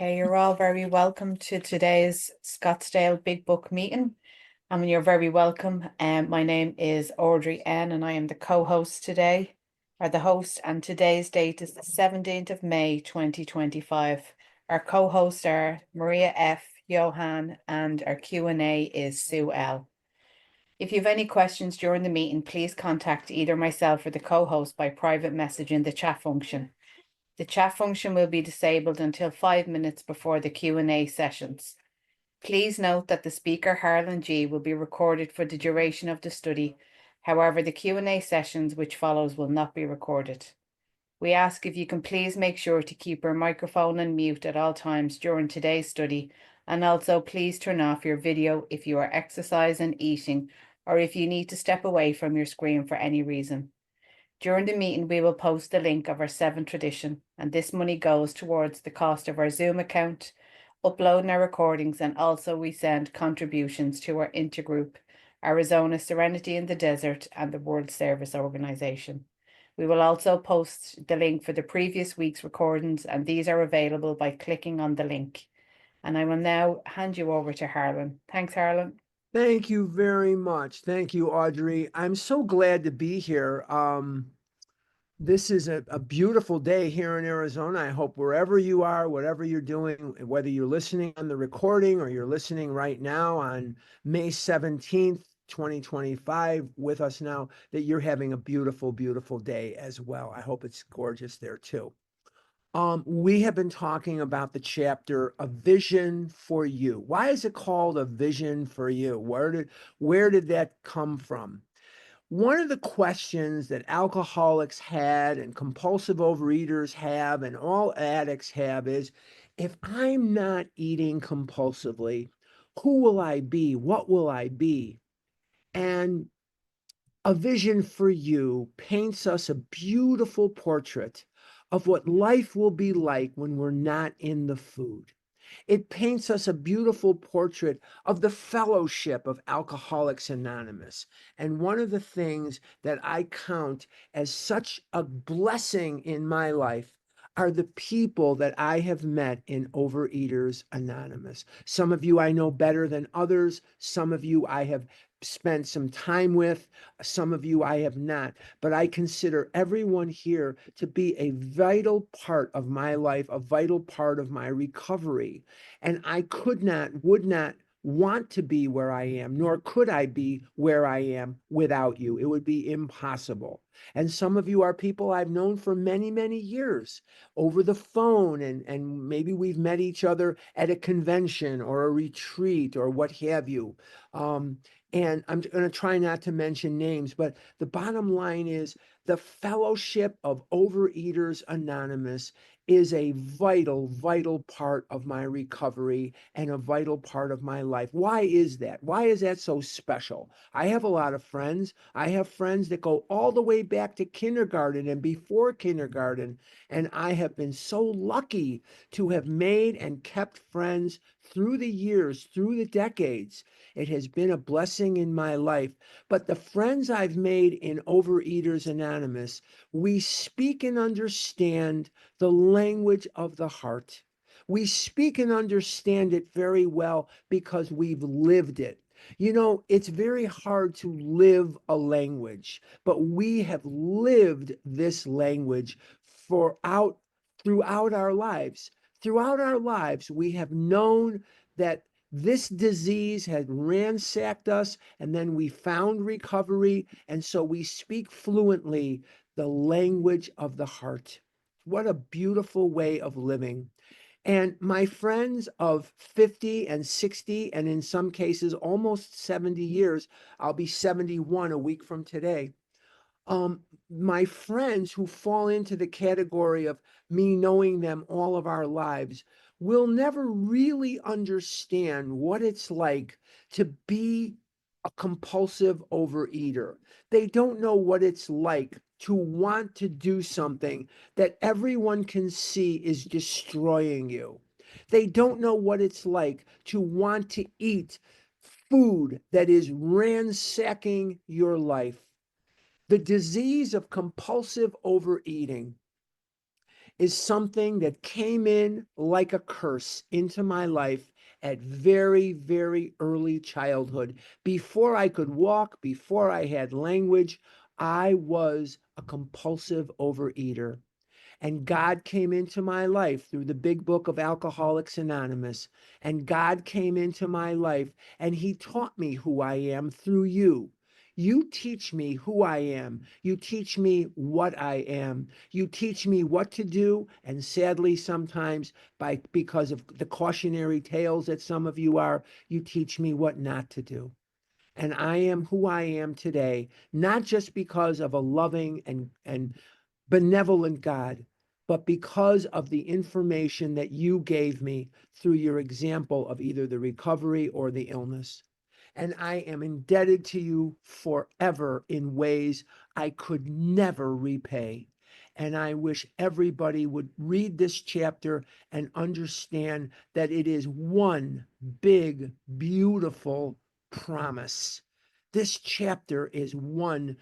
Okay, you're all very welcome to today's Scottsdale Big Book meeting. You're very welcome. My name is Audrey N, and I am the co-host today, or the host, and today's date is the 17th of May, 2025. Our co-hosts are Maria F, Johan, and our Q&A is Sue L. If you have any questions during the meeting, please contact either myself or the co-host by private message in the chat function. The chat function will be disabled until 5 minutes before the Q&A sessions. Please note that the speaker, Harlan G, will be recorded for the duration of the study. However, the Q&A sessions which follows will not be recorded. We ask if you can please make sure to keep your microphone on mute at all times during today's study, and also please turn off your video if you are exercising, eating, or if you need to step away from your screen for any reason. During the meeting, we will post the link of our 7th tradition, and this money goes towards the cost of our Zoom account, uploading our recordings, and also we send contributions to our intergroup, Arizona Serenity in the Desert, and the World Service Organization. We will also post the link for the previous week's recordings, and these are available by clicking on the link. And I will now hand you over to Harlan. Thanks, Harlan. Thank you very much. Thank you, Audrey. I'm so glad to be here. This is a beautiful day here in Arizona. I hope wherever you are, whatever you're doing, whether you're listening on the recording or you're listening right now on May 17th, 2025 with us now, that you're having a beautiful, beautiful day as well. I hope it's gorgeous there too. We have been talking about the chapter A Vision for You. Why is it called A Vision for You? Where did that come from? One of the questions that alcoholics had and compulsive overeaters have and all addicts have is, if I'm not eating compulsively, who will I be? What will I be? And A Vision for You paints us a beautiful portrait of what life will be like when we're not in the food. It paints us a beautiful portrait of the fellowship of Alcoholics Anonymous. And one of the things that I count as such a blessing in my life are the people that I have met in Overeaters Anonymous. Some of you I know better than others. Some of you I have spent some time with. Some of you I have not. But I consider everyone here to be a vital part of my life, a vital part of my recovery. And I could not, would not want to be where I am, nor could I be where I am without you. It would be impossible. And some of you are people I've known for many, many years over the phone, and maybe we've met each other at a convention or a retreat or what have you. And I'm going to try not to mention names, but the bottom line is the fellowship of Overeaters Anonymous is a vital, vital part of my recovery and a vital part of my life. Why is that? Why is that so special? I have a lot of friends. I have friends that go all the way back to kindergarten and before kindergarten. And I have been so lucky to have made and kept friends through the years, through the decades. It has been a blessing in my life. But the friends I've made in Overeaters Anonymous, we speak and understand the language of the heart. We speak and understand it very well because we've lived it. You know, it's very hard to live a language, but we have lived this language throughout our lives. Throughout our lives, we have known that this disease had ransacked us, and then we found recovery, and so we speak fluently the language of the heart. What a beautiful way of living. And my friends of 50 and 60, and in some cases almost 70 years, I'll be 71 a week from today. My friends who fall into the category of me knowing them all of our lives will never really understand what it's like to be a compulsive overeater. They don't know what it's like to want to do something that everyone can see is destroying you. They don't know what it's like to want to eat food that is ransacking your life. The disease of compulsive overeating is something that came in like a curse into my life at very, very early childhood. Before I could walk, before I had language, I was a compulsive overeater. And God came into my life through the big book of Alcoholics Anonymous. And God came into my life and he taught me who I am through you. You teach me who I am. You teach me what I am. You teach me what to do. And sadly, sometimes because of the cautionary tales that some of you are, you teach me what not to do. And I am who I am today, not just because of a loving and benevolent God, but because of the information that you gave me through your example of either the recovery or the illness. And I am indebted to you forever in ways I could never repay. And I wish everybody would read this chapter and understand that it is one big, beautiful promise. This chapter is one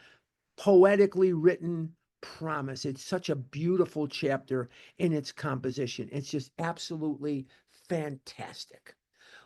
poetically written promise. It's such a beautiful chapter in its composition. It's just absolutely fantastic.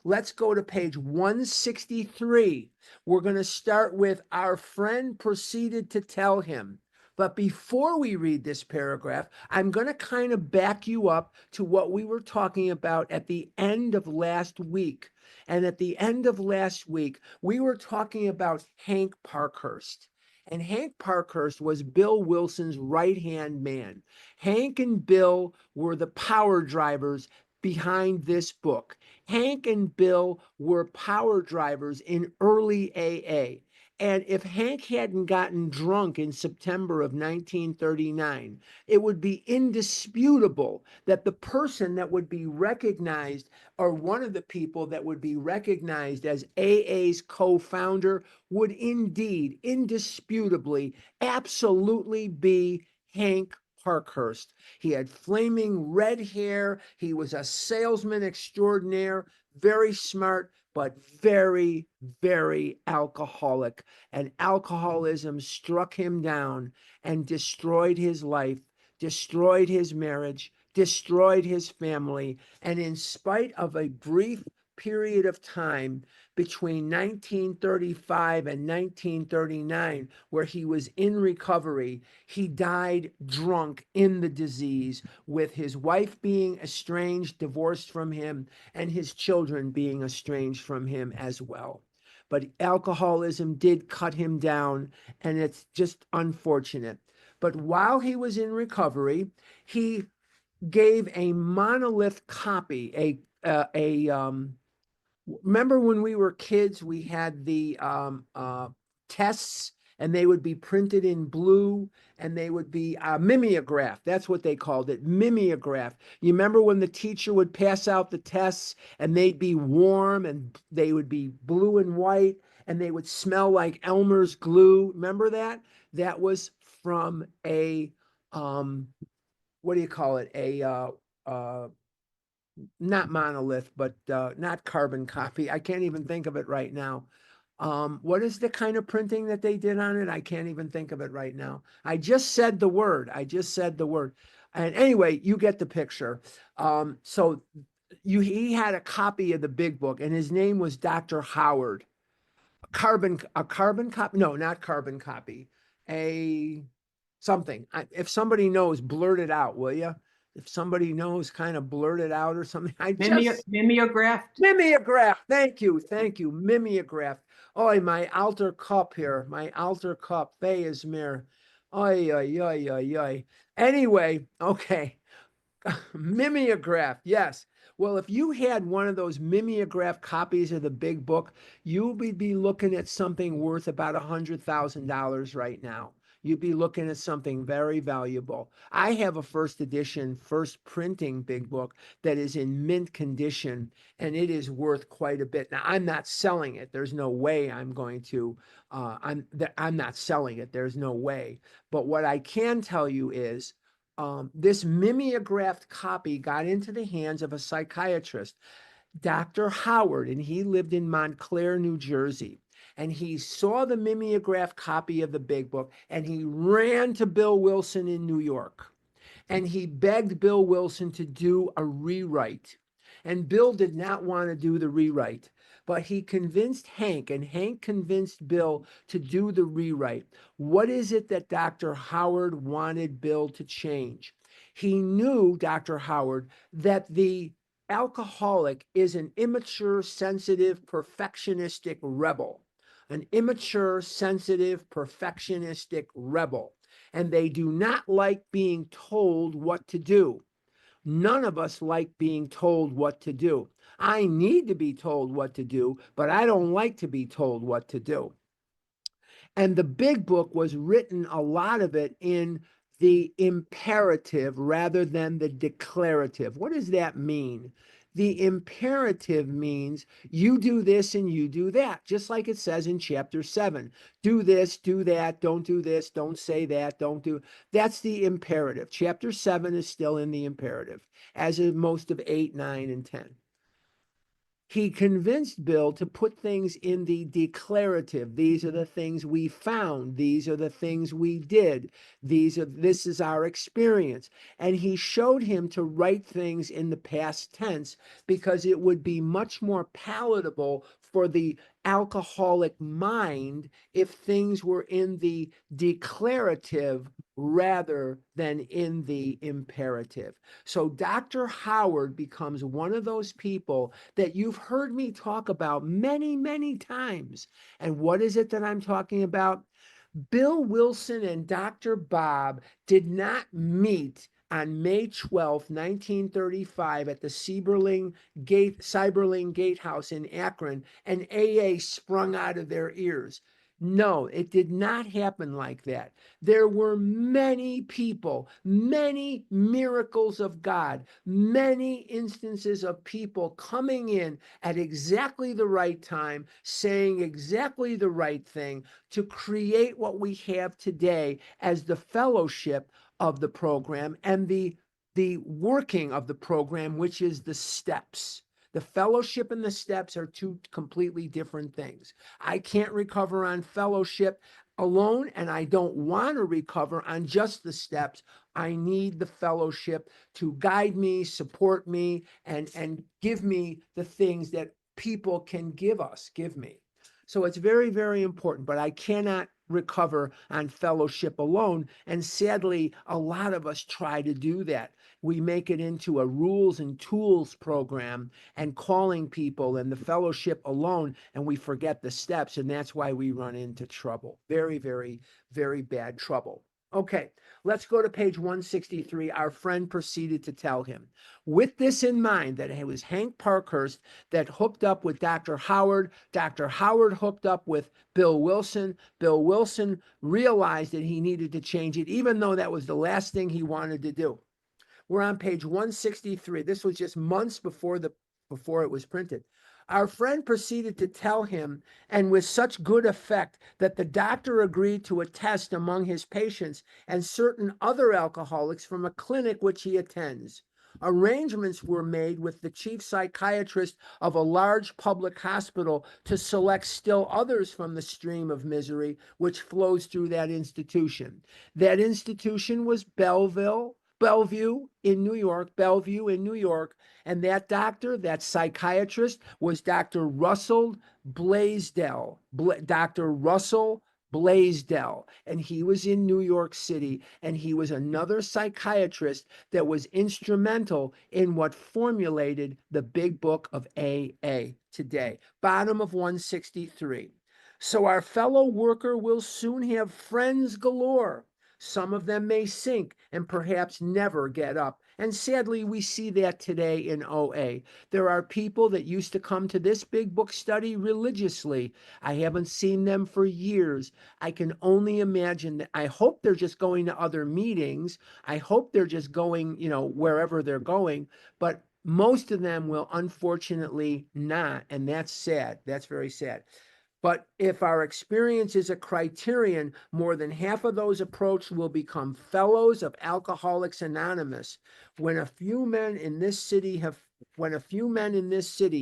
Let's go to page 163. We're going to start with our friend proceeded to tell him. But before we read this paragraph, I'm going to kind of back you up to what we were talking about at the end of last week. And at the end of last week, we were talking about Hank Parkhurst. And Hank Parkhurst was Bill Wilson's right-hand man. Hank and Bill were the power drivers behind this book. Hank and Bill were power drivers in early AA. And if Hank hadn't gotten drunk in September of 1939, it would be indisputable that the person that would be recognized, or one of the people that would be recognized as AA's co-founder, would indeed, indisputably, absolutely be Hank Parkhurst. He had flaming red hair. He was a salesman extraordinaire, very smart, but very, very alcoholic. And alcoholism struck him down and destroyed his life, destroyed his marriage, destroyed his family. And in spite of a brief period of time between 1935 and 1939, where he was in recovery, he died drunk in the disease, with his wife being estranged, divorced from him, and his children being estranged from him as well. But alcoholism did cut him down, and it's just unfortunate. But while he was in recovery, he gave a monolith copy, remember when we were kids, we had the tests, and they would be printed in blue, and they would be mimeograph. That's what they called it, mimeograph. You remember when the teacher would pass out the tests, and they'd be warm, and they would be blue and white, and they would smell like Elmer's glue. Remember that? That was from a what do you call it? Not monolith, but not carbon copy. I can't even think of it right now. What is the kind of printing that they did on it? I can't even think of it right now. I just said the word. And anyway, you get the picture. So he had a copy of the big book, and his name was Dr. Howard. A carbon copy? No, not carbon copy. A something. If somebody knows, blurt it out, will you? If somebody knows, kind of blurt it out or something. Mimeograph. Mimeograph. Thank you. Mimeograph. Oh, my altar cup here. My altar cup. Fay is mir. Oy, oy, oy, oy, oy. Anyway, okay. Mimeograph. Yes. Well, if you had one of those mimeograph copies of the big book, you would be looking at something worth about $100,000 right now. You'd be looking at something very valuable. I have a first edition, first printing big book that is in mint condition, and it is worth quite a bit. Now, I'm not selling it. There's no way I'm going to. I'm not selling it. There's no way. But what I can tell you is this mimeographed copy got into the hands of a psychiatrist, Dr. Howard, and he lived in Montclair, New Jersey. And he saw the mimeograph copy of the big book, and he ran to Bill Wilson in New York. and he begged Bill Wilson to do a rewrite. And Bill did not want to do the rewrite, but he convinced Hank, and Hank convinced Bill to do the rewrite. What is it that Dr. Howard wanted Bill to change? He knew, Dr. Howard, that the alcoholic is an immature, sensitive, perfectionistic rebel. An immature, sensitive, perfectionistic rebel. And they do not like being told what to do. None of us like being told what to do. I need to be told what to do, but I don't like to be told what to do. And the big book was written, a lot of it, in the imperative rather than the declarative. What does that mean? The imperative means you do this and you do that, just like it says in chapter 7. Do this, do that, don't do this, don't say that, don't do. That's the imperative. Chapter 7 is still in the imperative, as is most of 8, 9, and 10. He convinced Bill to put things in the declarative. These are the things we found. These are the things we did. This is our experience. And he showed him to write things in the past tense because it would be much more palatable for the alcoholic mind if things were in the declarative rather than in the imperative. So Dr. Howard becomes one of those people that you've heard me talk about many, many times. And what is it that I'm talking about? Bill Wilson and Dr. Bob did not meet on May 12, 1935 at the Seiberling Gatehouse in Akron, and AA sprung out of their ears. No, it did not happen like that. There were many people, many miracles of God, many instances of people coming in at exactly the right time, saying exactly the right thing to create what we have today as the fellowship of the program and the working of the program, which is the steps. The fellowship and the steps are two completely different things. I can't recover on fellowship alone, and I don't want to recover on just the steps. I need the fellowship to guide me, support me, and give me the things that people can give me. So it's very, very important, but I cannot recover on fellowship alone. And sadly, a lot of us try to do that. We make it into a rules and tools program and calling people and the fellowship alone, and we forget the steps. And that's why we run into trouble. Very, very, very bad trouble. Okay, let's go to page 163. Our friend proceeded to tell him, with this in mind, that it was Hank Parkhurst that hooked up with Dr. Howard. Dr. Howard hooked up with Bill Wilson. Bill Wilson realized that he needed to change it, even though that was the last thing he wanted to do. We're on page 163. This was just months before it was printed. Our friend proceeded to tell him, and with such good effect, that the doctor agreed to a test among his patients and certain other alcoholics from a clinic which he attends. Arrangements were made with the chief psychiatrist of a large public hospital to select still others from the stream of misery which flows through that institution. That institution was Bellevue in New York, and that doctor, that psychiatrist, was Dr. Russell Blaisdell, and he was in New York City, and he was another psychiatrist that was instrumental in what formulated the big book of AA today. Bottom of 163. So our fellow worker will soon have friends galore. Some of them may sink and perhaps never get up. And sadly, we see that today in OA. There are people that used to come to this big book study religiously. I haven't seen them for years. I can only imagine that. I hope they're just going to other meetings. I hope they're just going, wherever they're going. But most of them will unfortunately not. And that's sad. That's very sad. But if our experience is a criterion, more than half of those approached will become fellows of Alcoholics Anonymous. When a few men in this city,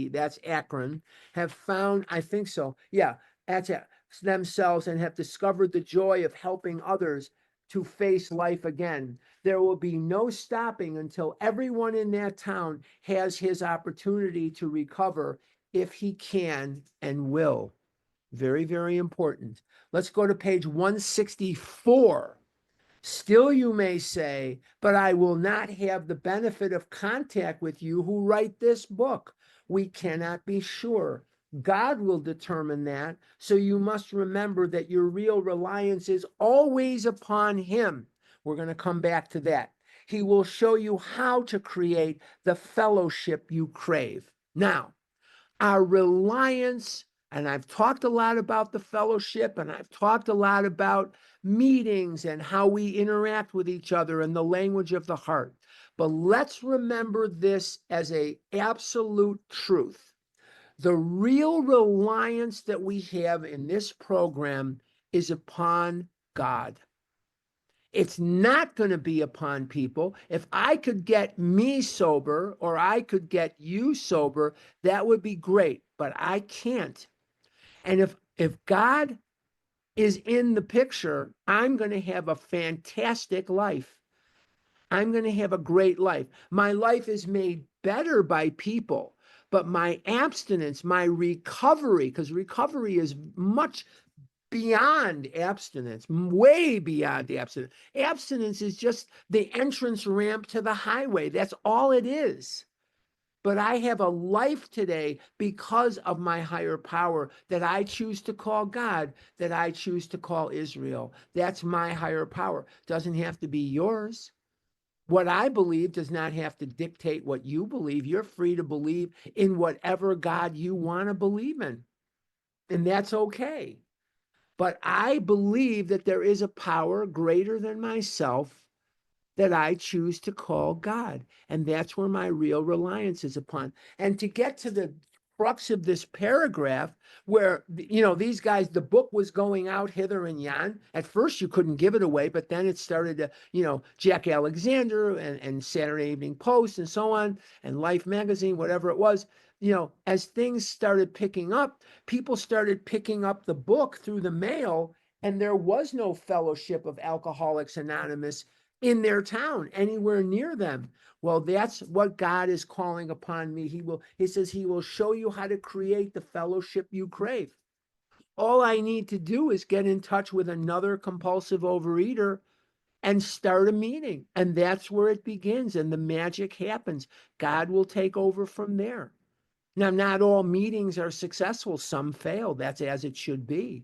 that's Akron, have found, I think so, yeah, that's it, themselves and have discovered the joy of helping others, to face life again. There will be no stopping until everyone in that town has his opportunity to recover if he can and will. Very, very important. Let's go to page 164. Still, you may say, but I will not have the benefit of contact with you who write this book. We cannot be sure. God will determine that. So you must remember that your real reliance is always upon Him. We're going to come back to that. He will show you how to create the fellowship you crave. Now, our reliance, and I've talked a lot about the fellowship, and I've talked a lot about meetings and how we interact with each other and the language of the heart. But let's remember this as an absolute truth. The real reliance that we have in this program is upon God. It's not going to be upon people. If I could get me sober or I could get you sober, that would be great, but I can't. And if God is in the picture, I'm going to have a fantastic life. I'm going to have a great life. My life is made better by people, but my abstinence, my recovery, because recovery is much beyond abstinence, way beyond abstinence. Abstinence is just the entrance ramp to the highway. That's all it is. But I have a life today because of my higher power that I choose to call God, that I choose to call Israel. That's my higher power. Doesn't have to be yours. What I believe does not have to dictate what you believe. You're free to believe in whatever God you want to believe in. And that's okay. But I believe that there is a power greater than myself that I choose to call God. And that's where my real reliance is upon. And to get to the crux of this paragraph, where, these guys, the book was going out hither and yon. At first, you couldn't give it away, but then it started to, Jack Alexander and Saturday Evening Post and so on, and Life Magazine, whatever it was. As things started picking up, people started picking up the book through the mail, and there was no fellowship of Alcoholics Anonymous in their town, anywhere near them. Well, that's what God is calling upon me. He says he will show you how to create the fellowship you crave. All I need to do is get in touch with another compulsive overeater and start a meeting. And that's where it begins. And the magic happens. God will take over from there. Now, not all meetings are successful. Some fail. That's as it should be.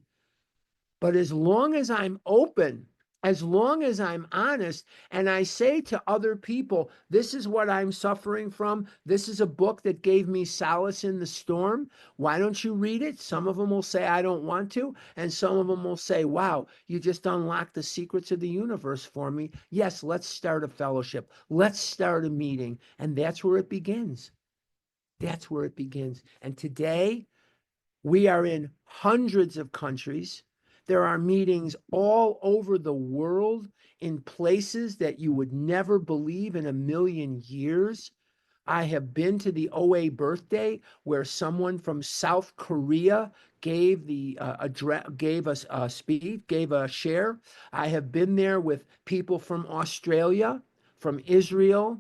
But as long as I'm open, as long as I'm honest, and I say to other people, this is what I'm suffering from. This is a book that gave me solace in the storm. Why don't you read it? Some of them will say, I don't want to. And some of them will say, wow, you just unlocked the secrets of the universe for me. Yes, let's start a fellowship. Let's start a meeting. And that's where it begins. That's where it begins. And today, we are in hundreds of countries. There are meetings all over the world in places that you would never believe in a million years. I have been to the OA birthday where someone from South Korea gave gave us a speech, gave a share. I have been there with people from Australia, from Israel,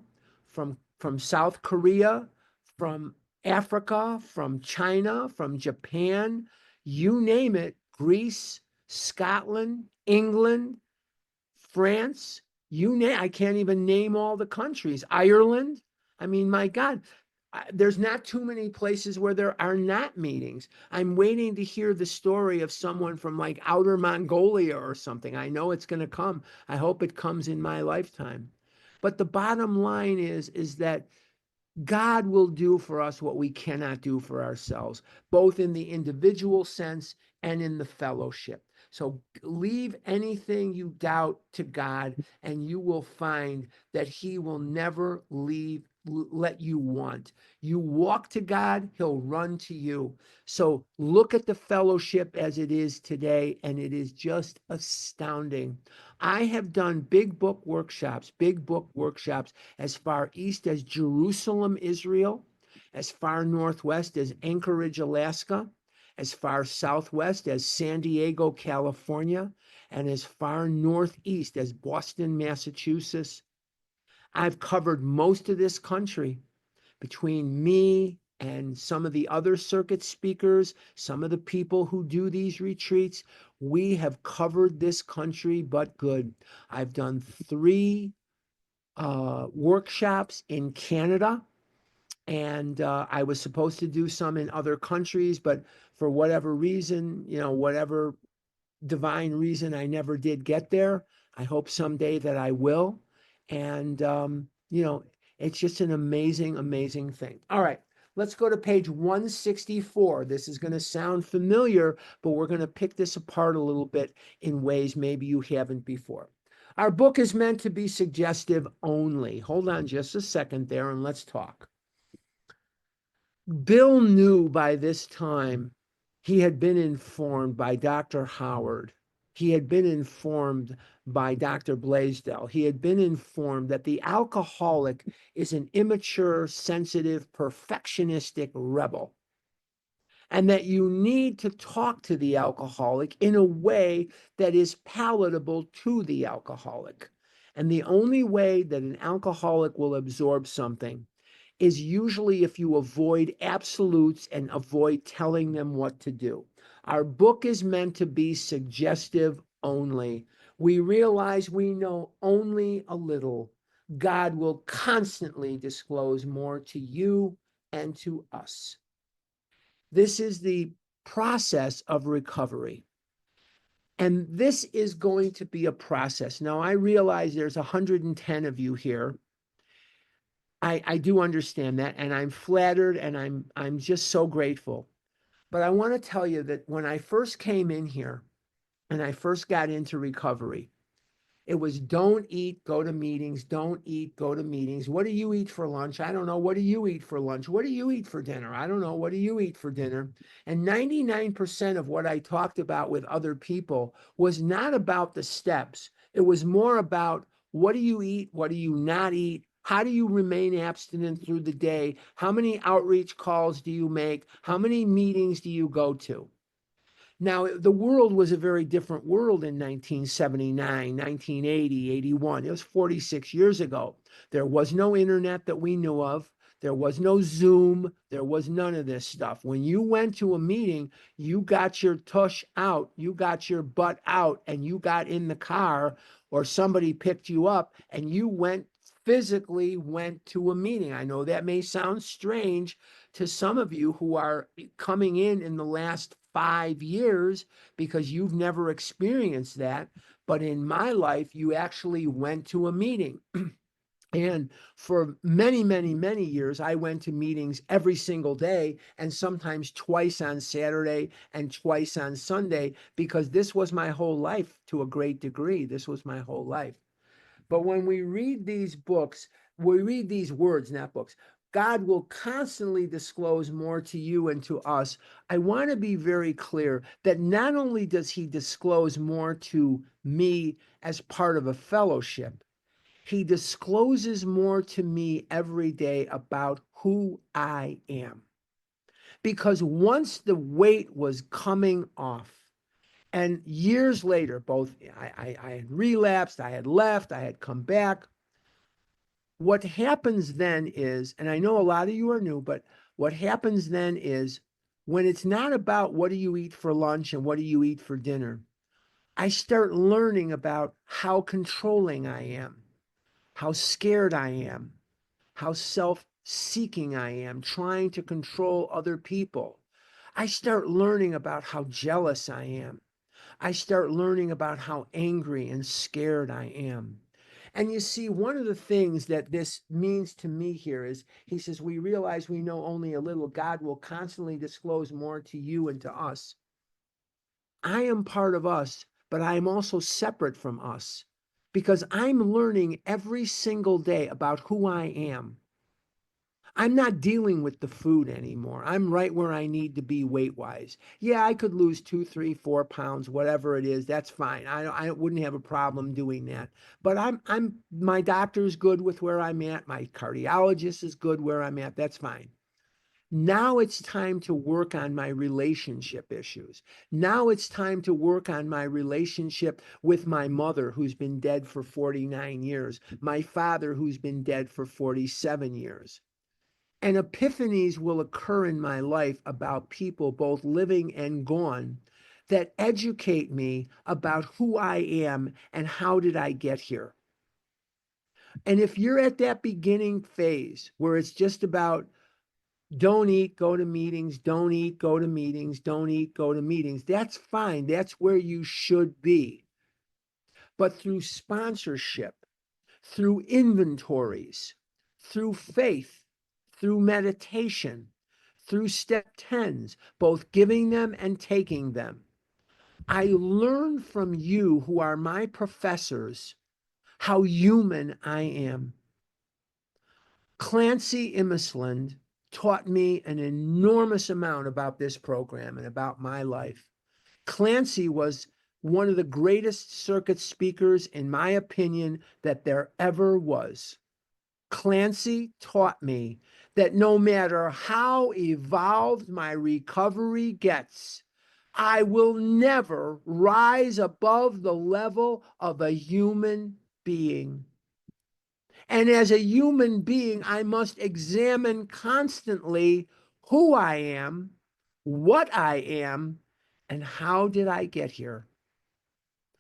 from South Korea, from Africa, from China, from Japan, you name it, Greece, Scotland, England, France, I can't even name all the countries, Ireland. I mean, my God, there's not too many places where there are not meetings. I'm waiting to hear the story of someone from like outer Mongolia or something. I know it's going to come. I hope it comes in my lifetime. But the bottom line is that God will do for us what we cannot do for ourselves, both in the individual sense and in the fellowship. So leave anything you doubt to God, and you will find that He will never let you want. You walk to God, He'll run to you. So look at the fellowship as it is today, and it is just astounding. I have done big book workshops as far east as Jerusalem, Israel, as far northwest as Anchorage, Alaska, as far southwest as San Diego, California, and as far northeast as Boston, Massachusetts. I've covered most of this country. Between me and some of the other circuit speakers, some of the people who do these retreats, we have covered this country but good. I've done 3 workshops in Canada, and I was supposed to do some in other countries, but for whatever reason, whatever divine reason, I never did get there. I hope someday that I will. And, it's just an amazing, amazing thing. All right, let's go to page 164. This is going to sound familiar, but we're going to pick this apart a little bit in ways maybe you haven't before. Our book is meant to be suggestive only. Hold on just a second there and let's talk. Bill knew by this time, he had been informed by Dr. Howard. He had been informed by Dr. Blaisdell. He had been informed that the alcoholic is an immature, sensitive, perfectionistic rebel, and that you need to talk to the alcoholic in a way that is palatable to the alcoholic. And the only way that an alcoholic will absorb something is usually if you avoid absolutes and avoid telling them what to do. Our book is meant to be suggestive only. We realize we know only a little. God will constantly disclose more to you and to us. This is the process of recovery. And this is going to be a process. Now, I realize there's 110 of you here. I do understand that, and I'm flattered, and I'm just so grateful. But I want to tell you that when I first came in here and I first got into recovery, it was don't eat, go to meetings, don't eat, go to meetings. What do you eat for lunch? I don't know. What do you eat for lunch? What do you eat for dinner? I don't know. What do you eat for dinner? And 99% of what I talked about with other people was not about the steps. It was more about what do you eat? What do you not eat? How do you remain abstinent through the day? How many outreach calls do you make? How many meetings do you go to? Now, the world was a very different world in 1979, 1980, 81. It was 46 years ago. There was no internet that we knew of. There was no Zoom. There was none of this stuff. When you went to a meeting, you got your tush out, you got your butt out, and you got in the car, or somebody picked you up, and you physically went to a meeting. I know that may sound strange to some of you who are coming in the last 5 years because you've never experienced that. But in my life, you actually went to a meeting. And for many, many, many years, I went to meetings every single day, and sometimes twice on Saturday and twice on Sunday, because this was my whole life to a great degree. This was my whole life. But when we read these books, we read these words, not books, God will constantly disclose more to you and to us. I want to be very clear that not only does he disclose more to me as part of a fellowship, he discloses more to me every day about who I am. Because once the weight was coming off, and years later, both I had relapsed, I had left, I had come back. What happens then is, and I know a lot of you are new, but what happens then is when it's not about what do you eat for lunch and what do you eat for dinner, I start learning about how controlling I am, how scared I am, how self-seeking I am, trying to control other people. I start learning about how jealous I am. I start learning about how angry and scared I am. And you see, one of the things that this means to me here is, he says, we realize we know only a little. God will constantly disclose more to you and to us. I am part of us, but I am also separate from us because I'm learning every single day about who I am. I'm not dealing with the food anymore. I'm right where I need to be weight-wise. Yeah, I could lose 2, 3, 4 pounds, whatever it is. That's fine. I wouldn't have a problem doing that. But my doctor's good with where I'm at. My cardiologist is good where I'm at. That's fine. Now it's time to work on my relationship issues. Now it's time to work on my relationship with my mother, who's been dead for 49 years, my father, who's been dead for 47 years. And epiphanies will occur in my life about people, both living and gone, that educate me about who I am and how did I get here. And if you're at that beginning phase where it's just about don't eat, go to meetings, don't eat, go to meetings, don't eat, go to meetings, that's fine. That's where you should be. But through sponsorship, through inventories, through faith, through meditation, through step 10s, both giving them and taking them, I learn from you who are my professors how human I am. Clancy Imisland taught me an enormous amount about this program and about my life. Clancy was one of the greatest circuit speakers, in my opinion, that there ever was. Clancy taught me that no matter how evolved my recovery gets, I will never rise above the level of a human being. And as a human being, I must examine constantly who I am, what I am, and how did I get here?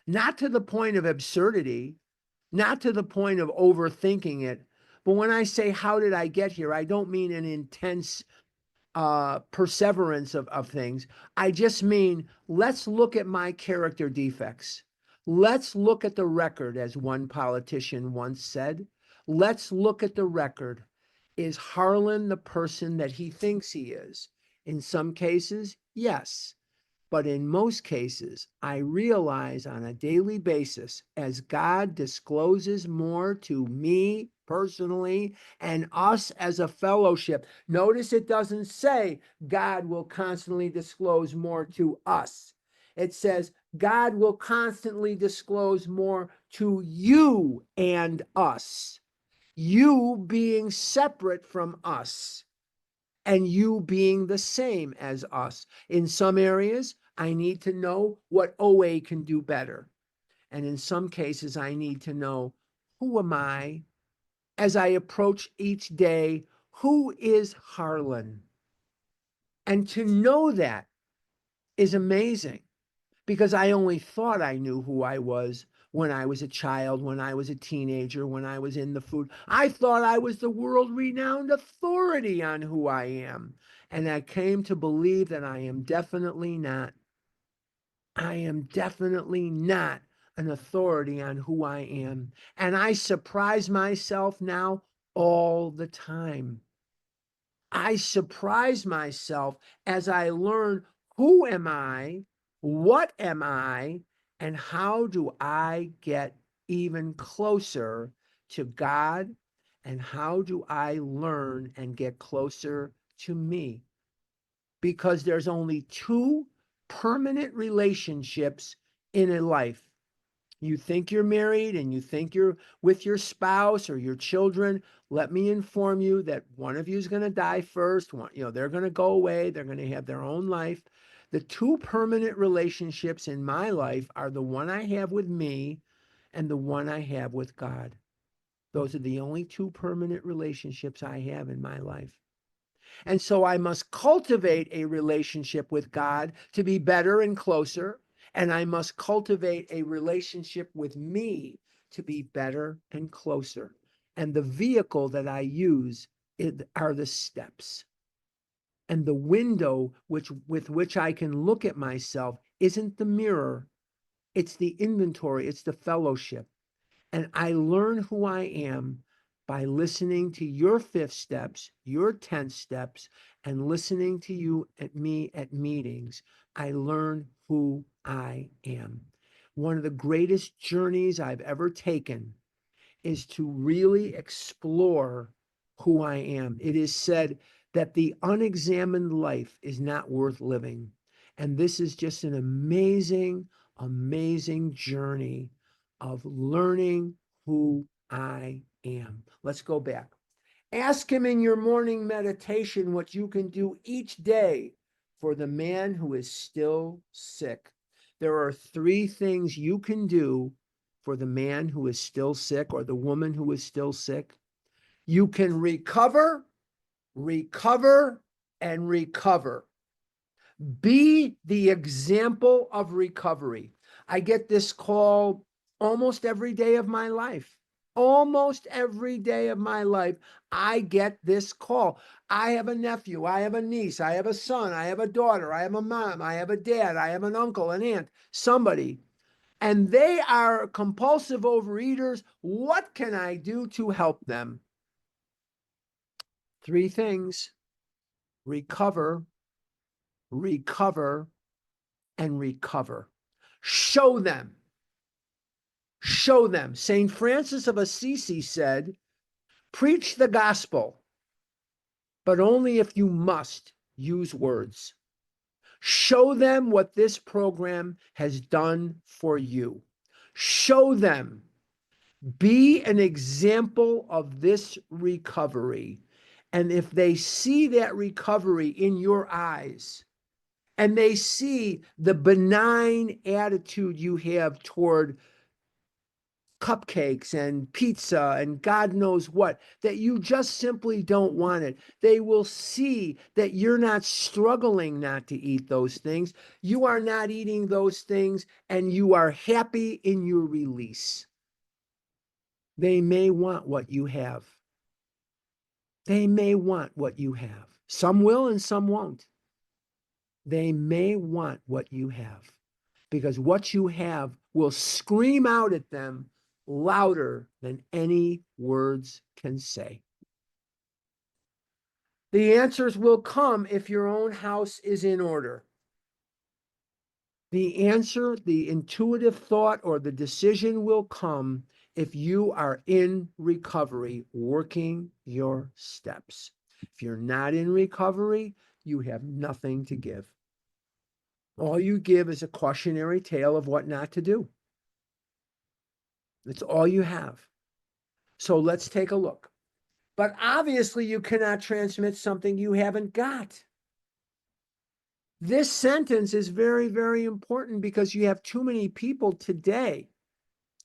Not to the point of absurdity, not to the point of overthinking it. But when I say, how did I get here? I don't mean an intense perseverance of things. I just mean, let's look at my character defects. Let's look at the record, as one politician once said. Let's look at the record. Is Harlan the person that he thinks he is? In some cases, yes. But in most cases, I realize on a daily basis, as God discloses more to me personally and us as a fellowship. Notice it doesn't say God will constantly disclose more to us. It says God will constantly disclose more to you and us. You being separate from us and you being the same as us. In some areas, I need to know what OA can do better. And in some cases, I need to know, who am I? As I approach each day, who is Harlan? And to know that is amazing, because I only thought I knew who I was when I was a child, when I was a teenager, when I was in the food. I thought I was the world-renowned authority on who I am. And I came to believe that I am definitely not. I am definitely not an authority on who I am. And I surprise myself now all the time. I surprise myself as I learn, who am I? What am I? And how do I get even closer to God? And how do I learn and get closer to me? Because there's only two permanent relationships in a life. You think you're married and you think you're with your spouse or your children. Let me inform you that one of you is going to die first. They're going to go away. They're going to have their own life. The two permanent relationships in my life are the one I have with me and the one I have with God. Those are the only two permanent relationships I have in my life. And so I must cultivate a relationship with God to be better and closer. And I must cultivate a relationship with me to be better and closer. And the vehicle that I use are the steps. And the window with which I can look at myself isn't the mirror. It's the inventory. It's the fellowship. And I learn who I am by listening to your 5th steps, your 10th steps, and listening to you at me at meetings. I learn who I am. One of the greatest journeys I've ever taken is to really explore who I am. It is said that the unexamined life is not worth living. And this is just an amazing, amazing journey of learning who I am. Let's go back. Ask him in your morning meditation what you can do each day for the man who is still sick. There are 3 things you can do for the man who is still sick or the woman who is still sick. You can recover, recover, and recover. Be the example of recovery. I get this call almost every day of my life. Almost every day of my life, I get this call. I have a nephew, I have a niece, I have a son, I have a daughter, I have a mom, I have a dad, I have an uncle, an aunt, somebody, and they are compulsive overeaters. What can I do to help them? 3 things: recover, recover, and recover. Show them. Show them. St. Francis of Assisi said, preach the gospel, but only if you must use words. Show them what this program has done for you. Show them. Be an example of this recovery. And if they see that recovery in your eyes, and they see the benign attitude you have toward cupcakes and pizza and God knows what, that you just simply don't want it, they will see that you're not struggling not to eat those things. You are not eating those things, and you are happy in your release. They may want what you have. They may want what you have. Some will and some won't. They may want what you have, because what you have will scream out at them louder than any words can say. The answers will come if your own house is in order. The answer, the intuitive thought, or the decision will come if you are in recovery, working your steps. If you're not in recovery, you have nothing to give. All you give is a cautionary tale of what not to do. That's all you have. So let's take a look. But obviously, you cannot transmit something you haven't got. This sentence is very, very important, because you have too many people today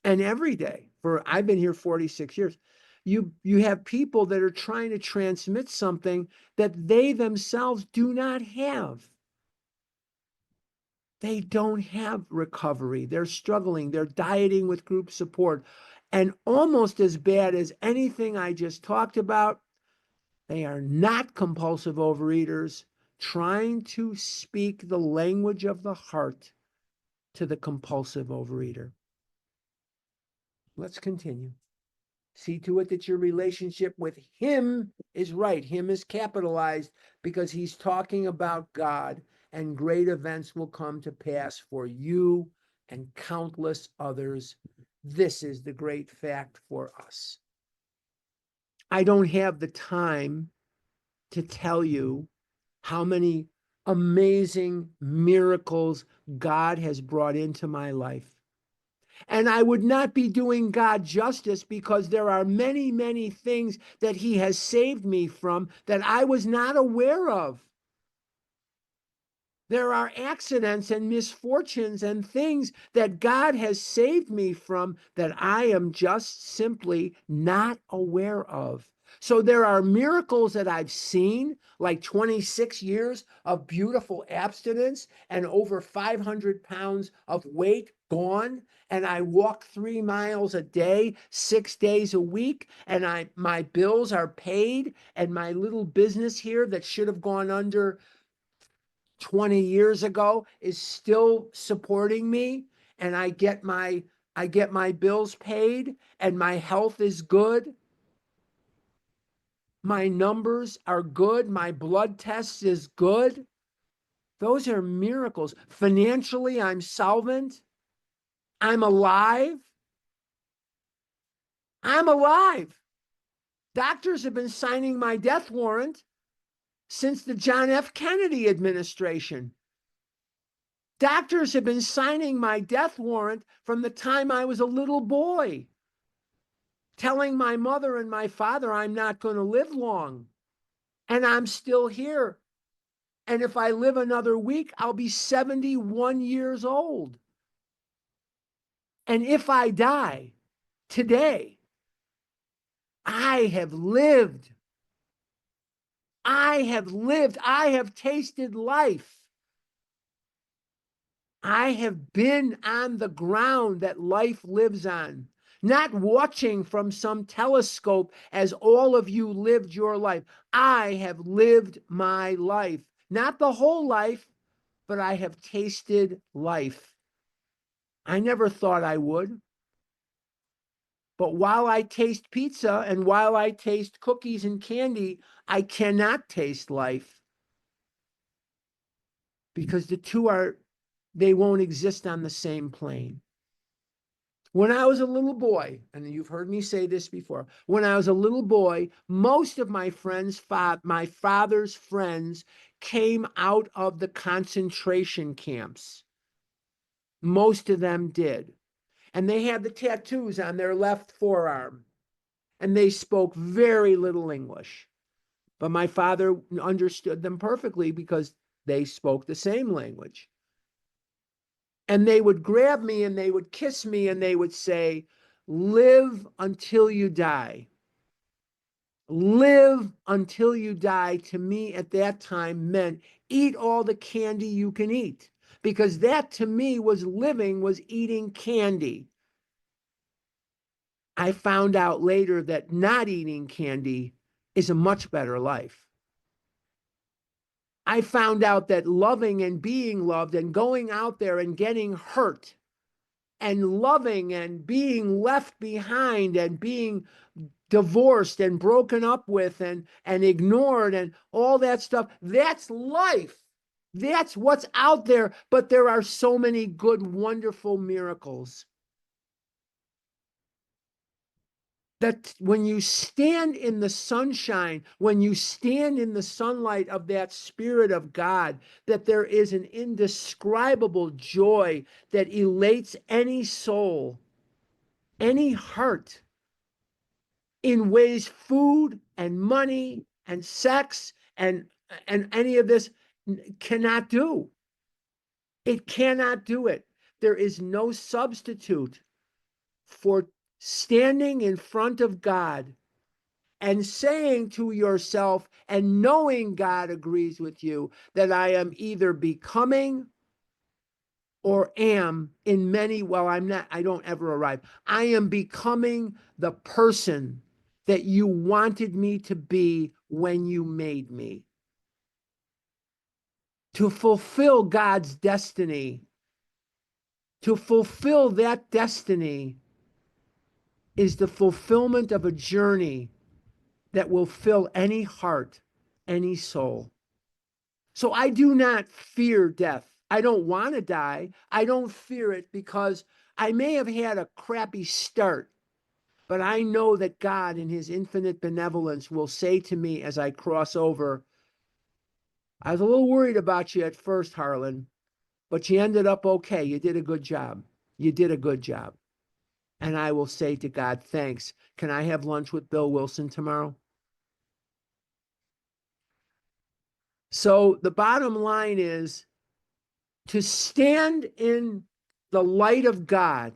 and every day. I've been here 46 years. You have people that are trying to transmit something that they themselves do not have. They don't have recovery. They're struggling. They're dieting with group support. And almost as bad as anything I just talked about, they are not compulsive overeaters trying to speak the language of the heart to the compulsive overeater. Let's continue. See to it that your relationship with him is right. Him is capitalized because he's talking about God, and great events will come to pass for you and countless others. This is the great fact for us. I don't have the time to tell you how many amazing miracles God has brought into my life. And I would not be doing God justice, because there are many, many things that he has saved me from that I was not aware of. There are accidents and misfortunes and things that God has saved me from that I am just simply not aware of. So there are miracles that I've seen, like 26 years of beautiful abstinence and over 500 pounds of weight gone. And I walk 3 miles a day, 6 days a week, and my bills are paid, and my little business here that should have gone under 20 years ago is still supporting me, and I get my bills paid, and my health is good. My numbers are good. My blood test is good. Those are miracles. Financially, I'm solvent. I'm alive. I'm alive. Doctors have been signing my death warrant since the John F. Kennedy administration. Doctors have been signing my death warrant from the time I was a little boy. telling my mother and my father I'm not going to live long. And I'm still here. And if I live another week, I'll be 71 years old. And if I die today, I have lived. I have lived. I have tasted life. I have been on the ground that life lives on, not watching from some telescope as all of you lived your life. I have lived my life, not the whole life, but I have tasted life. I never thought I would. But while I taste pizza and while I taste cookies and candy, I cannot taste life because the two they won't exist on the same plane. When I was a little boy, and you've heard me say this before, when I was a little boy, most of my friends, my father's friends, came out of the concentration camps. Most of them did. And they had the tattoos on their left forearm. And they spoke very little English. But my father understood them perfectly because they spoke the same language. And they would grab me and they would kiss me and they would say, live until you die. Live until you die, to me at that time meant eat all the candy you can eat. Because that to me was living, was eating candy. I found out later that not eating candy is a much better life. I found out that loving and being loved and going out there and getting hurt and loving and being left behind and being divorced and broken up with and ignored and all that stuff, that's life. That's what's out there. But there are so many good, wonderful miracles. That when you stand in the sunshine, when you stand in the sunlight of that Spirit of God, that there is an indescribable joy that elates any soul, any heart, in ways food and money and sex and any of this cannot do. It cannot do it. There is no substitute for standing in front of God and saying to yourself and knowing God agrees with you that I am either becoming or am in many, well, I don't ever arrive. I am becoming the person that you wanted me to be when you made me. To fulfill God's destiny, to fulfill that destiny is the fulfillment of a journey that will fill any heart, any soul. So I do not fear death. I don't want to die. I don't fear it because I may have had a crappy start, but I know that God in his infinite benevolence will say to me as I cross over, I was a little worried about you at first, Harlan, but you ended up okay. You did a good job. You did a good job. And I will say to God, thanks. Can I have lunch with Bill Wilson tomorrow? So the bottom line is to stand in the light of God,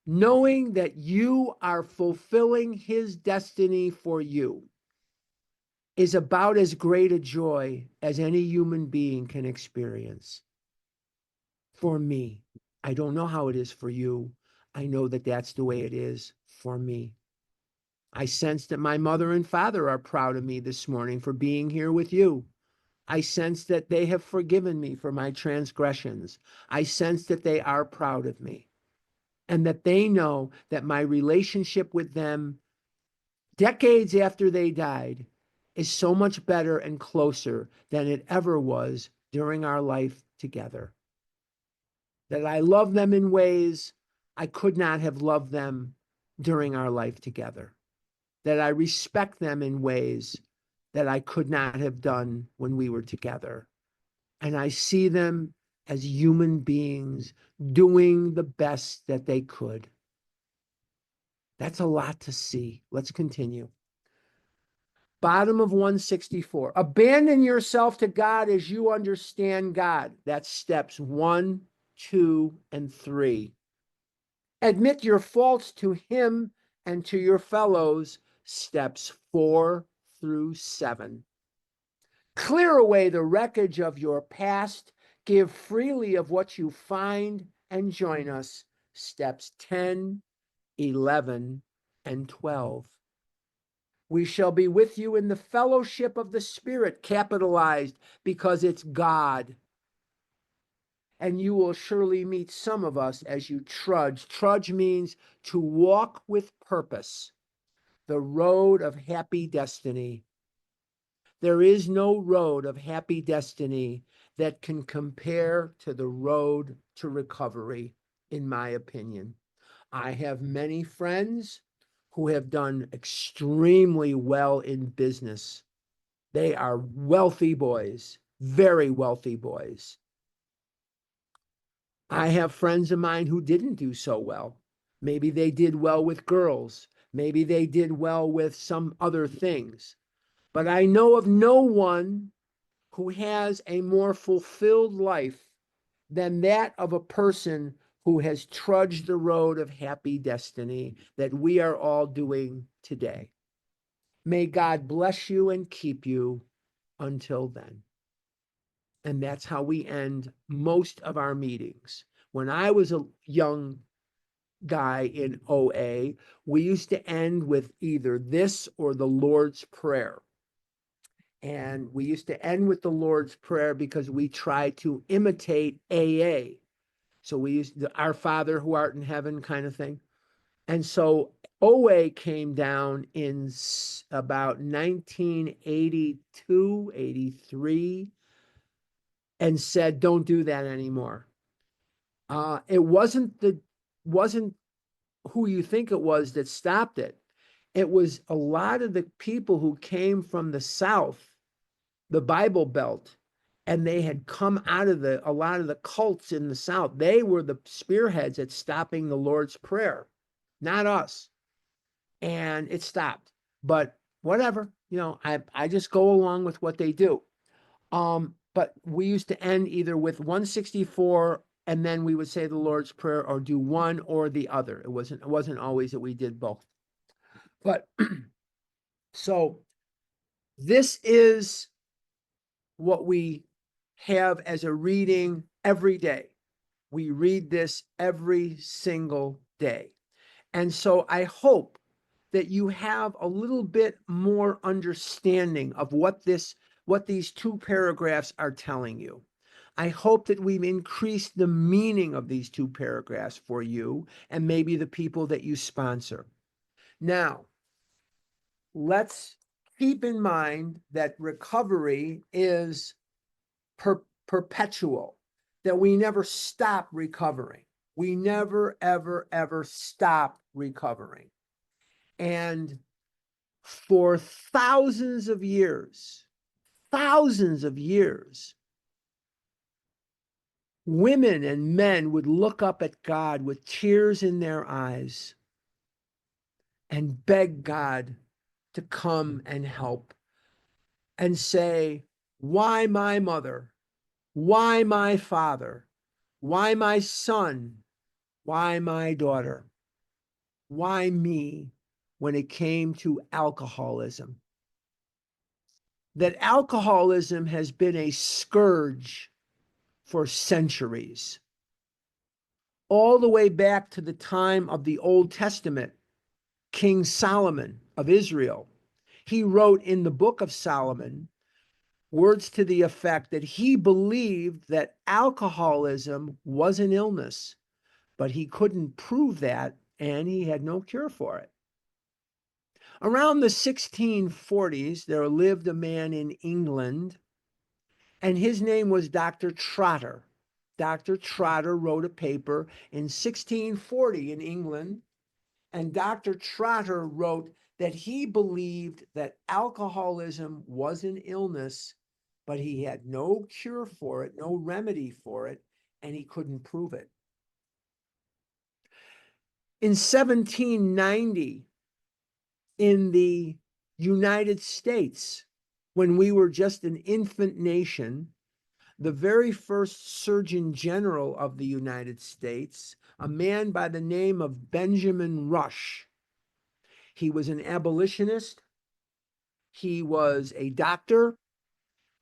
knowing that you are fulfilling his destiny for you, is about as great a joy as any human being can experience. For me, I don't know how it is for you. I know that that's the way it is for me. I sense that my mother and father are proud of me this morning for being here with you. I sense that they have forgiven me for my transgressions. I sense that they are proud of me and that they know that my relationship with them decades after they died is so much better and closer than it ever was during our life together. That I love them in ways I could not have loved them during our life together. That I respect them in ways that I could not have done when we were together. And I see them as human beings doing the best that they could. That's a lot to see. Let's continue. Bottom of 164. Abandon yourself to God as you understand God. That's steps 1, 2, and 3. Admit your faults to Him and to your fellows. Steps 4 through 7. Clear away the wreckage of your past. Give freely of what you find and join us. Steps 10, 11, and 12. We shall be with you in the fellowship of the Spirit, capitalized because it's God. And you will surely meet some of us as you trudge. Trudge means to walk with purpose, the road of happy destiny. There is no road of happy destiny that can compare to the road to recovery, in my opinion. I have many friends who have done extremely well in business. They are wealthy boys, very wealthy boys. I have friends of mine who didn't do so well. Maybe they did well with girls. Maybe they did well with some other things. But I know of no one who has a more fulfilled life than that of a person who has trudged the road of happy destiny that we are all doing today. May God bless you and keep you until then. And that's how we end most of our meetings. When I was a young guy in OA, we used to end with either this or the Lord's Prayer. And we used to end with the Lord's Prayer because we tried to imitate AA. So we used Our Father who art in heaven kind of thing. And so OA came down in about 1982, 83, and said, don't do that anymore. It wasn't who you think it was that stopped it. It was a lot of the people who came from the South, the Bible Belt, and they had come out of a lot of the cults in the South. They were the spearheads at stopping the Lord's Prayer, not us. And it stopped. But whatever, I just go along with what they do. But we used to end either with 164 and then we would say the Lord's Prayer or do one or the other. It wasn't always that we did both. But so this is what we have as a reading every day. We read this every single day. And so I hope that you have a little bit more understanding of what these two paragraphs are telling you. I hope that we've increased the meaning of these two paragraphs for you and maybe the people that you sponsor. Now, let's keep in mind that recovery is perpetual, that we never stop recovering. We never, ever, ever stop recovering. And for thousands of years, women and men would look up at God with tears in their eyes and beg God to come and help and say, why my mother? Why my father? Why my son? Why my daughter? Why me when it came to alcoholism? That alcoholism has been a scourge for centuries, all the way back to the time of the Old Testament. King Solomon of Israel, he wrote in the book of Solomon words to the effect that he believed that alcoholism was an illness, but he couldn't prove that and he had no cure for it. Around the 1640s, there lived a man in England, and his name was Dr. Trotter. Dr. Trotter wrote a paper in 1640 in England, and Dr. Trotter wrote that he believed that alcoholism was an illness, but he had no cure for it, no remedy for it, and he couldn't prove it. In 1790, in the United States, when we were just an infant nation, the very first Surgeon General of the United States, a man by the name of Benjamin Rush, he was an abolitionist, he was a doctor,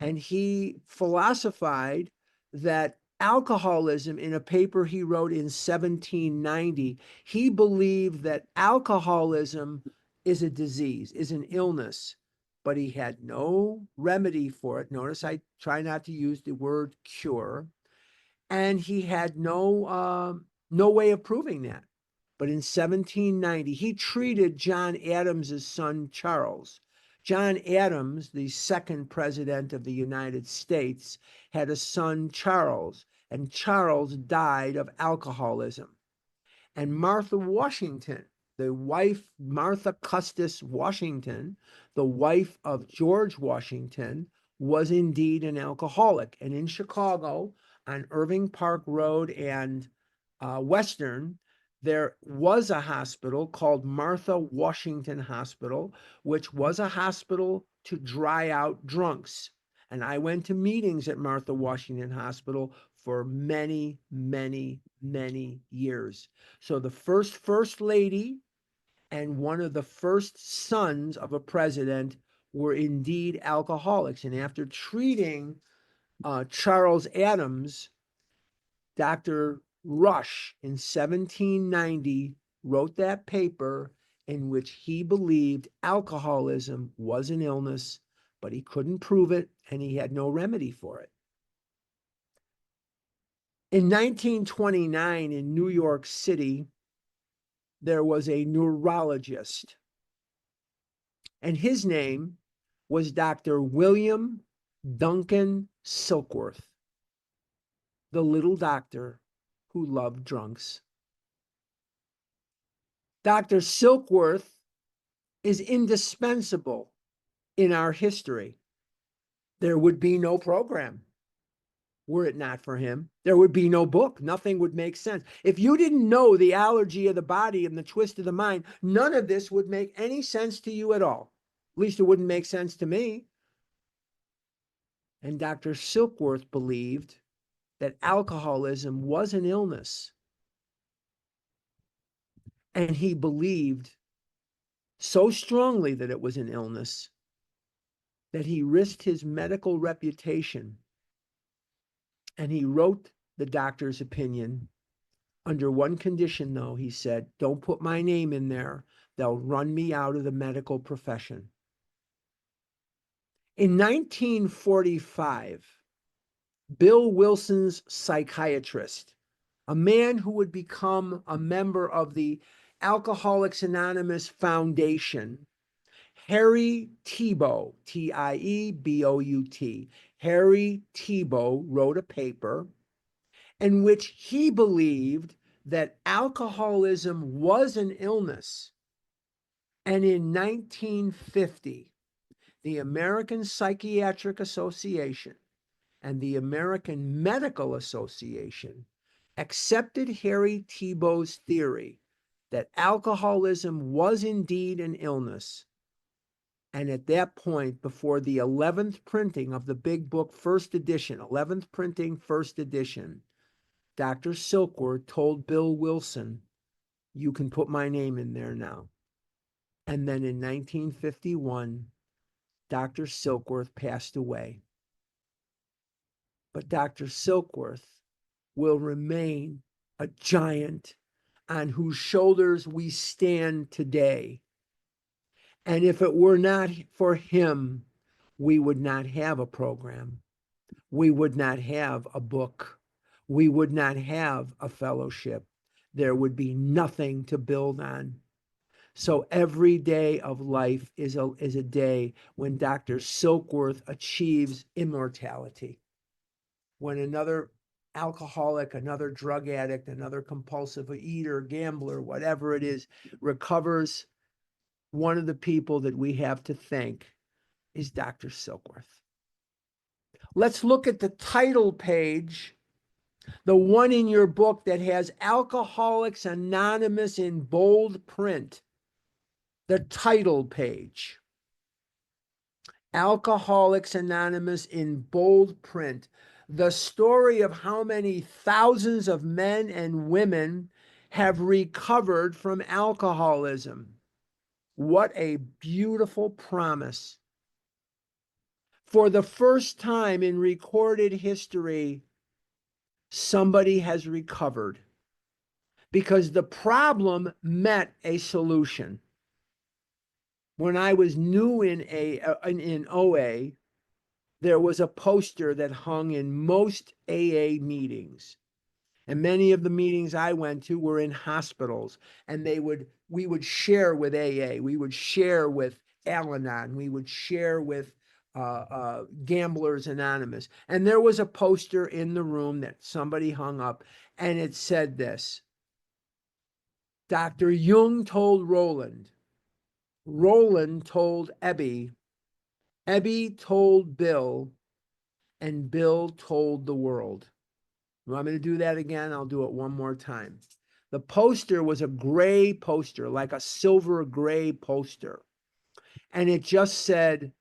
and he philosophized that alcoholism, in a paper he wrote in 1790, he believed that alcoholism is a disease, is an illness, but he had no remedy for it. Notice I try not to use the word cure. And he had no way of proving that. But in 1790, he treated John Adams's son, Charles. John Adams, the second president of the United States, had a son, Charles, and Charles died of alcoholism. And Martha Washington, the wife, Martha Custis Washington, the wife of George Washington, was indeed an alcoholic. And in Chicago, on Irving Park Road and Western, there was a hospital called Martha Washington Hospital, which was a hospital to dry out drunks. And I went to meetings at Martha Washington Hospital for many, many, many years. So the first lady and one of the first sons of a president were indeed alcoholics. And after treating Charles Adams, Dr. Rush in 1790 wrote that paper in which he believed alcoholism was an illness, but he couldn't prove it and he had no remedy for it. In 1929 in New York City, there was a neurologist, and his name was Dr. William Duncan Silkworth, the little doctor who loved drunks. Dr. Silkworth is indispensable in our history. There would be no program were it not for him. There would be no book. Nothing would make sense. If you didn't know the allergy of the body and the twist of the mind, none of this would make any sense to you at all. At least it wouldn't make sense to me. And Dr. Silkworth believed that alcoholism was an illness. And he believed so strongly that it was an illness that he risked his medical reputation. And he wrote the doctor's opinion under one condition, though. He said, "Don't put my name in there. They'll run me out of the medical profession." In 1945, Bill Wilson's psychiatrist, a man who would become a member of the Alcoholics Anonymous Foundation, Harry Tiebout, Tiebout, Harry Tiebout wrote a paper in which he believed that alcoholism was an illness. And in 1950, the American Psychiatric Association and the American Medical Association accepted Harry Tiebout's theory that alcoholism was indeed an illness. And at that point, before the 11th printing of the Big Book, first edition, 11th printing, first edition, Dr. Silkworth told Bill Wilson, "You can put my name in there now." And then in 1951, Dr. Silkworth passed away. But Dr. Silkworth will remain a giant on whose shoulders we stand today. And if it were not for him, we would not have a program. We would not have a book. We would not have a fellowship. There would be nothing to build on. So every day of life is a day when Dr. Silkworth achieves immortality. When another alcoholic, another drug addict, another compulsive eater, gambler, whatever it is, recovers, one of the people that we have to thank is Dr. Silkworth. Let's look at the title page The one in your book that has Alcoholics Anonymous in bold print, the title page. Alcoholics Anonymous in bold print. The story of how many thousands of men and women have recovered from alcoholism. What a beautiful promise. For the first time in recorded history, somebody has recovered because the problem met a solution. When I was new in OA, there was a poster that hung in most AA meetings. And many of the meetings I went to were in hospitals, and we would share with AA, we would share with Al-Anon, we would share with Gamblers Anonymous. And there was a poster in the room that somebody hung up, and it said this: Dr. Jung told Roland, Roland told Ebby, Ebby told Bill, and Bill told the world. You want me to do that again? I'll do it one more time. The poster was a gray poster, like a silver gray poster. And it just said,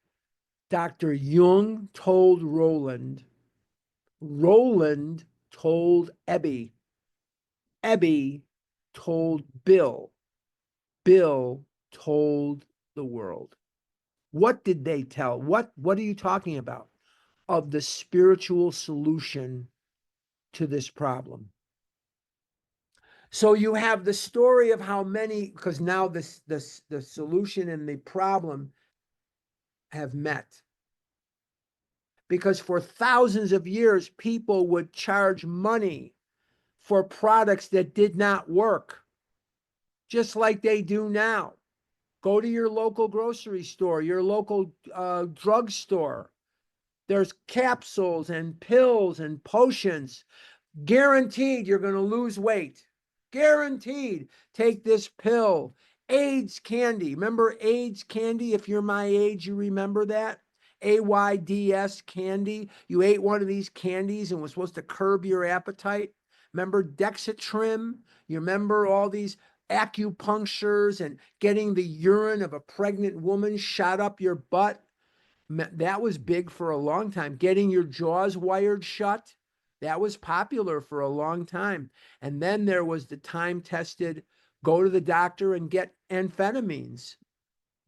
Dr. Jung told Roland, Roland told Ebby, Ebby told Bill, Bill told the world. What did they tell? What are you talking about? Of the spiritual solution to this problem. So you have the story of how many, because now the solution and the problem have met. Because for thousands of years, people would charge money for products that did not work, just like they do now. Go to your local grocery store, your local drugstore. There's capsules and pills and potions. Guaranteed you're going to lose weight. Guaranteed. Take this pill. AIDS candy. Remember AIDS candy? If you're my age, you remember that? AIDS candy. You ate one of these candies and was supposed to curb your appetite. Remember Dexatrim? You remember all these acupunctures and getting the urine of a pregnant woman shot up your butt? That was big for a long time. Getting your jaws wired shut. That was popular for a long time. And then there was the time-tested, go to the doctor and get amphetamines.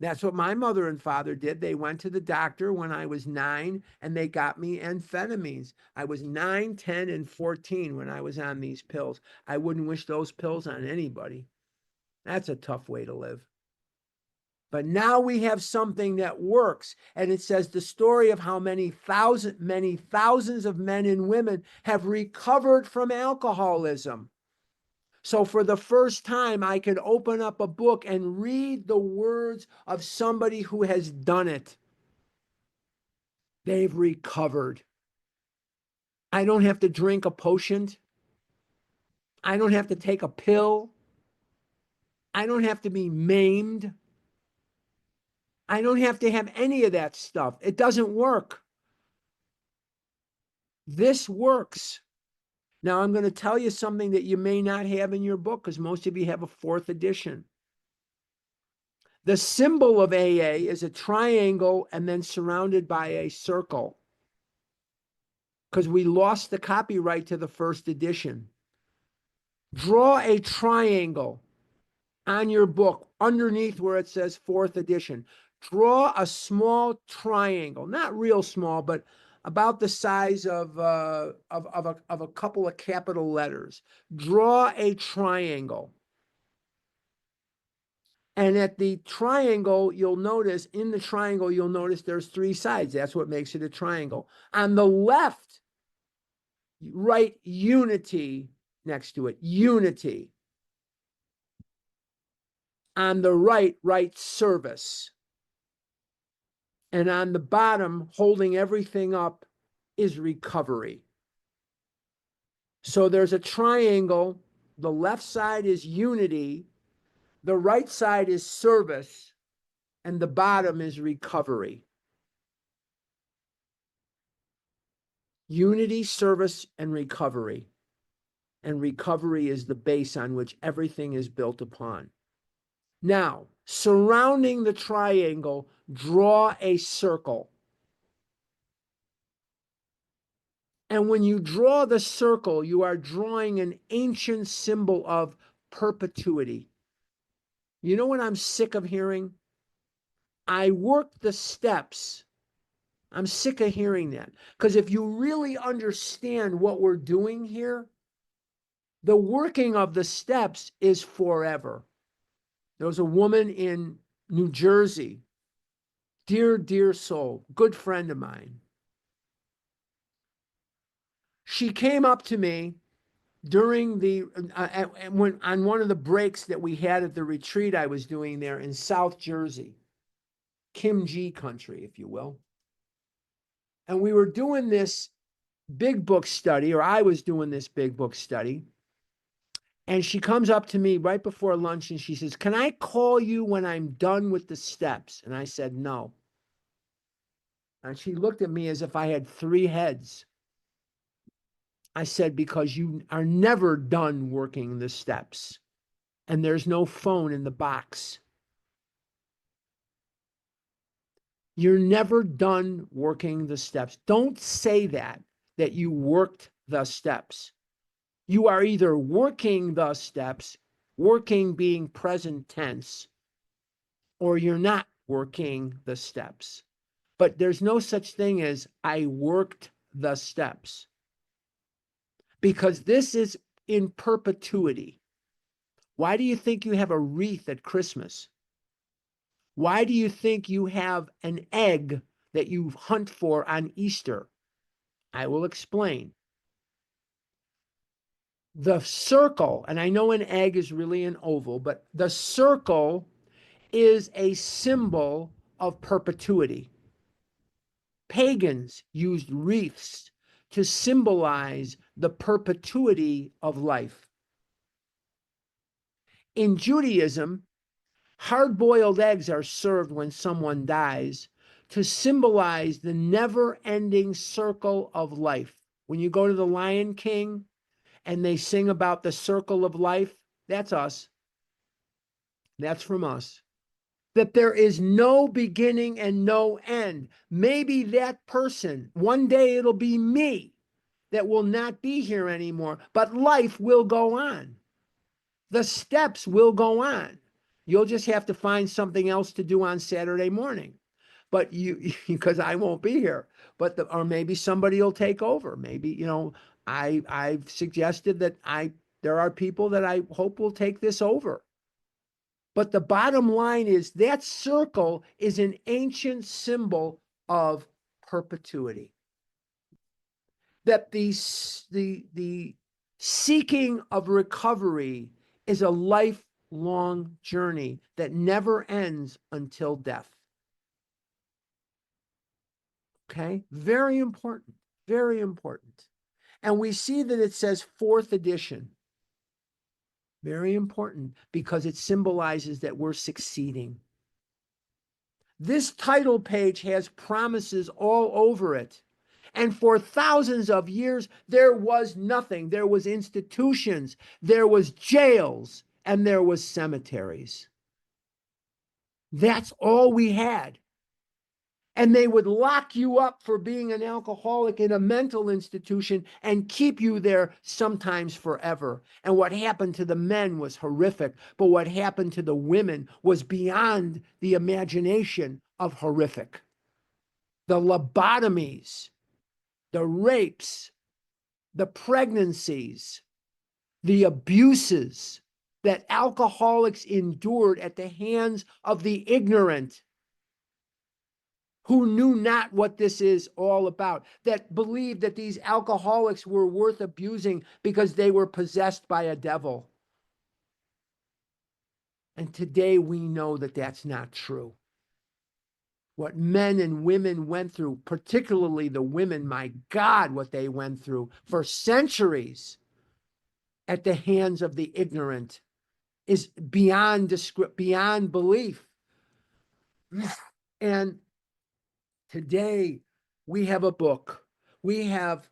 That's what my mother and father did. They went to the doctor when I was 9 and they got me amphetamines. I was 9, 10, and 14 when I was on these pills. I wouldn't wish those pills on anybody. That's a tough way to live. But now we have something that works. And it says the story of how many thousands of men and women have recovered from alcoholism. So for the first time, I can open up a book and read the words of somebody who has done it. They've recovered. I don't have to drink a potion. I don't have to take a pill. I don't have to be maimed. I don't have to have any of that stuff. It doesn't work. This works. Now, I'm going to tell you something that you may not have in your book because most of you have a 4th edition. The symbol of AA is a triangle and then surrounded by a circle because we lost the copyright to the 1st edition. Draw a triangle on your book underneath where it says 4th edition. Draw a small triangle, not real small, but about the size of a couple of capital letters. Draw a triangle. And at the triangle, you'll notice, in the triangle, you'll notice there's 3 sides. That's what makes it a triangle. On the left, write unity next to it. Unity. On the right, write service. And on the bottom, holding everything up, is recovery. So there's a triangle. The left side is unity. The right side is service. And the bottom is recovery. Unity, service, and recovery. and recovery is the base on which everything is built upon. Now, surrounding the triangle, draw a circle. And when you draw the circle, you are drawing an ancient symbol of perpetuity. You know what I'm sick of hearing? I worked the steps. I'm sick of hearing that. Because if you really understand what we're doing here, the working of the steps is forever. There was a woman in New Jersey, dear, dear soul, good friend of mine. She came up to me during the when on one of the breaks that we had at the retreat I was doing there in South Jersey, Kim G country, if you will. And we were doing this big book study, or I was doing this big book study. And she comes up to me right before lunch and she says, "Can I call you when I'm done with the steps?" And I said, "No." And she looked at me as if I had 3 heads. I said, "Because you are never done working the steps, and there's no phone in the box. You're never done working the steps. Don't say that you worked the steps. You are either working the steps, working being present tense, or you're not working the steps. But there's no such thing as I worked the steps. Because this is in perpetuity. Why do you think you have a wreath at Christmas? Why do you think you have an egg that you hunt for on Easter? I will explain. The circle, and I know an egg is really an oval, but the circle is a symbol of perpetuity. Pagans used wreaths to symbolize the perpetuity of life. In Judaism, hard-boiled eggs are served when someone dies to symbolize the never-ending circle of life. When you go to the Lion King and they sing about the circle of life, that's us. That's from us. That there is no beginning and no end. Maybe that person, one day it'll be me that will not be here anymore, but life will go on. The steps will go on. You'll just have to find something else to do on Saturday morning. But because I won't be here, or maybe somebody will take over. Maybe, I've suggested that there are people that I hope will take this over. But the bottom line is that circle is an ancient symbol of perpetuity. That the seeking of recovery is a lifelong journey that never ends until death. Okay? Very important. Very important. And we see that it says 4th edition. Very important because it symbolizes that we're succeeding. This title page has promises all over it. And for thousands of years, there was nothing. There was institutions, there was jails, and there was cemeteries. That's all we had. And they would lock you up for being an alcoholic in a mental institution and keep you there sometimes forever. And what happened to the men was horrific, but what happened to the women was beyond the imagination of horrific. The lobotomies, the rapes, the pregnancies, the abuses that alcoholics endured at the hands of the ignorant, who knew not what this is all about, that believed that these alcoholics were worth abusing because they were possessed by a devil. And today we know that that's not true. What men and women went through, particularly the women, my God, what they went through for centuries at the hands of the ignorant is beyond belief. And today, we have a book. We have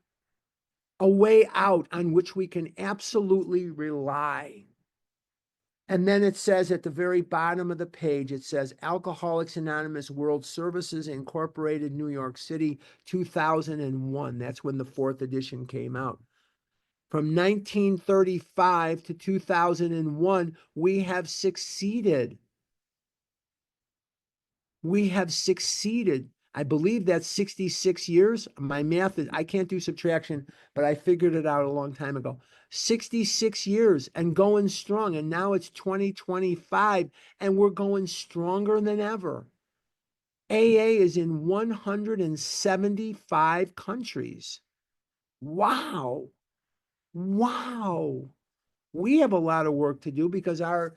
a way out on which we can absolutely rely. And then it says at the very bottom of the page, it says Alcoholics Anonymous World Services Incorporated, New York City, 2001. That's when the 4th edition came out. From 1935 to 2001, we have succeeded. We have succeeded. I believe that's 66 years. My math is, I can't do subtraction, but I figured it out a long time ago. 66 years and going strong. And now it's 2025 and we're going stronger than ever. AA is in 175 countries. Wow. Wow. We have a lot of work to do because our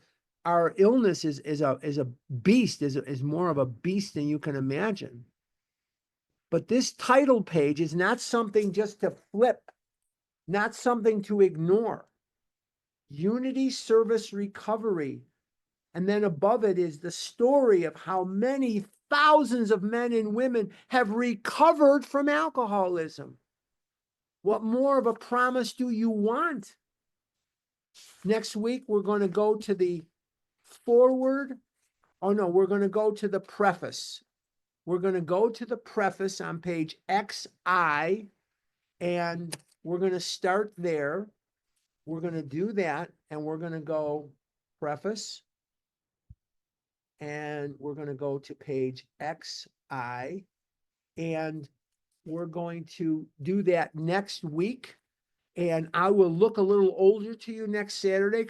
illness is a beast, is more of a beast than you can imagine. But this title page is not something just to flip, not something to ignore. Unity Service Recovery. And then above it is the story of how many thousands of men and women have recovered from alcoholism. What more of a promise do you want? Next week, we're going to go to the forward. Oh no, we're going to go to the preface. We're going to go to the preface on page XI, and we're going to start there. We're going to do that, and we're going to go preface, and we're going to go to page XI, and we're going to do that next week. And I will look a little older to you next Saturday,